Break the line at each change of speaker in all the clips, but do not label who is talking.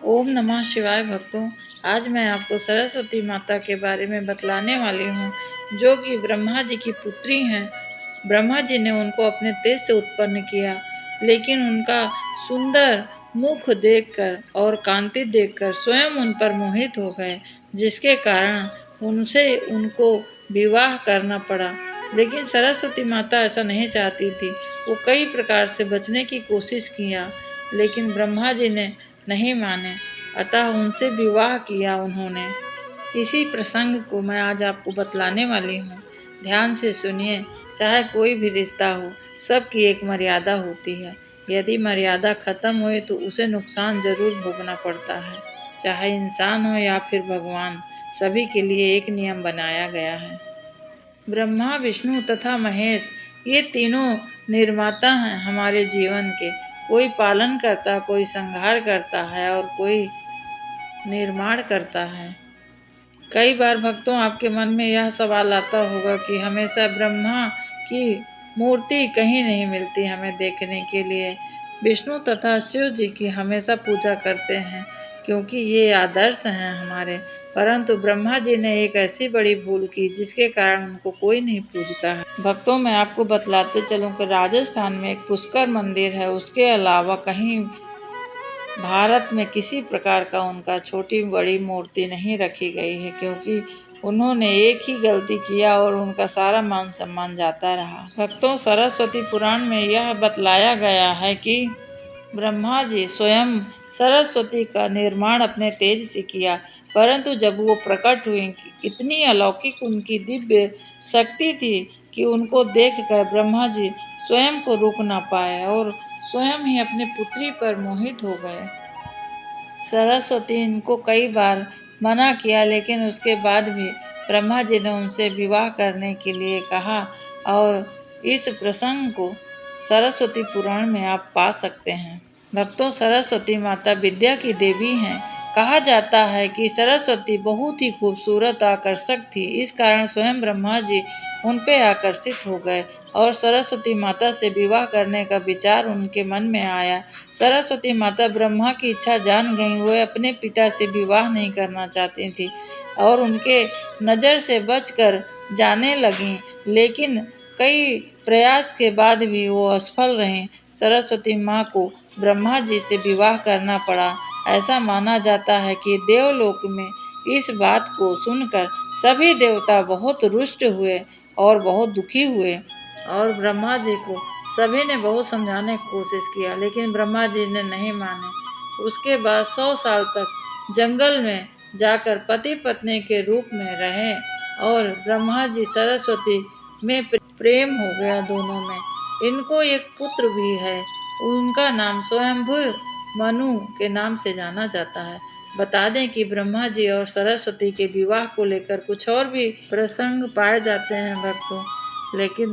ओम नमः शिवाय भक्तों। आज मैं आपको सरस्वती माता के बारे में बतलाने वाली हूँ, जो कि ब्रह्मा जी की पुत्री हैं। ब्रह्मा जी ने उनको अपने तेज से उत्पन्न किया, लेकिन उनका सुंदर मुख देखकर और कांति देखकर स्वयं उन पर मोहित हो गए, जिसके कारण उनसे उनको विवाह करना पड़ा। लेकिन सरस्वती माता ऐसा नहीं चाहती थी। वो कई प्रकार से बचने की कोशिश किया, लेकिन ब्रह्मा जी ने नहीं माने, अतः उनसे विवाह किया उन्होंने। इसी प्रसंग को मैं आज आपको बतलाने वाली हूँ। ध्यान से सुनिए। चाहे कोई भी रिश्ता हो, सबकी एक मर्यादा होती है। यदि मर्यादा खत्म हुई तो उसे नुकसान जरूर भोगना पड़ता है। चाहे इंसान हो या फिर भगवान, सभी के लिए एक नियम बनाया गया है। ब्रह्मा, विष्णु तथा महेश, ये तीनों निर्माता हैं हमारे जीवन के। कोई पालन करता, कोई संहार करता है और कोई निर्माण करता है। कई बार भक्तों, आपके मन में यह सवाल आता होगा कि हमेशा ब्रह्मा की मूर्ति कहीं नहीं मिलती हमें देखने के लिए। विष्णु तथा शिव जी की हमेशा पूजा करते हैं, क्योंकि ये आदर्श हैं हमारे। परंतु ब्रह्मा जी ने एक ऐसी बड़ी भूल की, जिसके कारण उनको कोई नहीं पूजता है। भक्तों, मैं आपको बतलाते चलूं कि राजस्थान में एक पुष्कर मंदिर है। उसके अलावा कहीं भारत में किसी प्रकार का उनका छोटी बड़ी मूर्ति नहीं रखी गई है, क्योंकि उन्होंने एक ही गलती किया और उनका सारा मान सम्मान जाता रहा। भक्तों, सरस्वती पुराण में यह बतलाया गया है कि ब्रह्मा जी स्वयं सरस्वती का निर्माण अपने तेज से किया, परंतु जब वो प्रकट हुई, इतनी अलौकिक उनकी दिव्य शक्ति थी कि उनको देखकर ब्रह्मा जी स्वयं को रोक ना पाए और स्वयं ही अपने पुत्री पर मोहित हो गए। सरस्वती इनको कई बार मना किया, लेकिन उसके बाद भी ब्रह्मा जी ने उनसे विवाह करने के लिए कहा, और इस प्रसंग को सरस्वती पुराण में आप पा सकते हैं। भक्तों, सरस्वती माता विद्या की देवी हैं। कहा जाता है कि सरस्वती बहुत ही खूबसूरत आकर्षक थी। इस कारण स्वयं ब्रह्मा जी उन पे आकर्षित हो गए और सरस्वती माता से विवाह करने का विचार उनके मन में आया। सरस्वती माता ब्रह्मा की इच्छा जान गईं। वो अपने पिता से विवाह नहीं करना चाहती थी और उनके नज़र से बचकर जाने लगीं, लेकिन कई प्रयास के बाद भी वो असफल रहीं। सरस्वती माँ को ब्रह्मा जी से विवाह करना पड़ा। ऐसा माना जाता है कि देवलोक में इस बात को सुनकर सभी देवता बहुत रुष्ट हुए और बहुत दुखी हुए, और ब्रह्मा जी को सभी ने बहुत समझाने की कोशिश किया, लेकिन ब्रह्मा जी ने नहीं माने। उसके बाद 100 साल तक जंगल में जाकर पति पत्नी के रूप में रहे, और ब्रह्मा जी सरस्वती में प्रेम हो गया दोनों में। इनको एक पुत्र भी है। उनका नाम स्वयंभू मनु के नाम से जाना जाता है। बता दें कि ब्रह्मा जी और सरस्वती के विवाह को लेकर कुछ और भी प्रसंग पाए जाते हैं भक्तों, लेकिन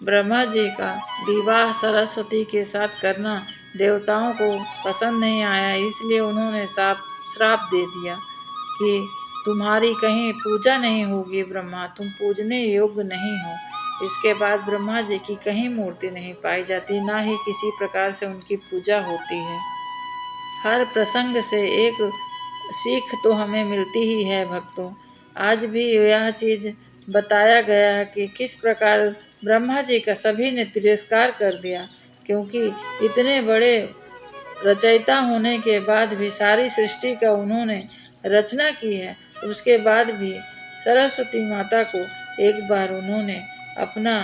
ब्रह्मा जी का विवाह सरस्वती के साथ करना देवताओं को पसंद नहीं आया, इसलिए उन्होंने श्राप दे दिया कि तुम्हारी कहीं पूजा नहीं होगी ब्रह्मा, तुम पूजने योग्य नहीं हो। इसके बाद ब्रह्मा जी की कहीं मूर्ति नहीं पाई जाती, ना ही किसी प्रकार से उनकी पूजा होती है। हर प्रसंग से एक सीख तो हमें मिलती ही है भक्तों। आज भी यह चीज़ बताया गया है कि किस प्रकार ब्रह्मा जी का सभी ने तिरस्कार कर दिया, क्योंकि इतने बड़े रचयिता होने के बाद भी सारी सृष्टि का उन्होंने रचना की है। उसके बाद भी सरस्वती माता को एक बार उन्होंने अपना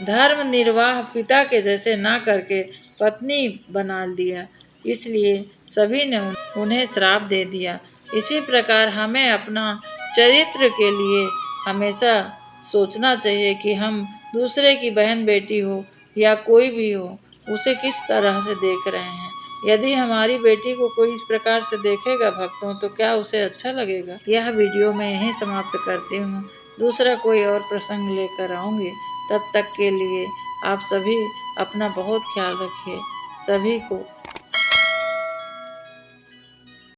धर्म निर्वाह पिता के जैसे ना करके पत्नी बना लिया, इसलिए सभी ने उन्हें श्राप दे दिया। इसी प्रकार हमें अपना चरित्र के लिए हमेशा सोचना चाहिए कि हम दूसरे की बहन बेटी हो या कोई भी हो, उसे किस तरह से देख रहे हैं। यदि हमारी बेटी को कोई इस प्रकार से देखेगा भक्तों, तो क्या उसे अच्छा लगेगा। यह वीडियो मैं यहीं समाप्त करती हूँ। दूसरा कोई और प्रसंग लेकर आऊँगी। तब तक के लिए आप सभी अपना बहुत ख्याल रखिए। सभी को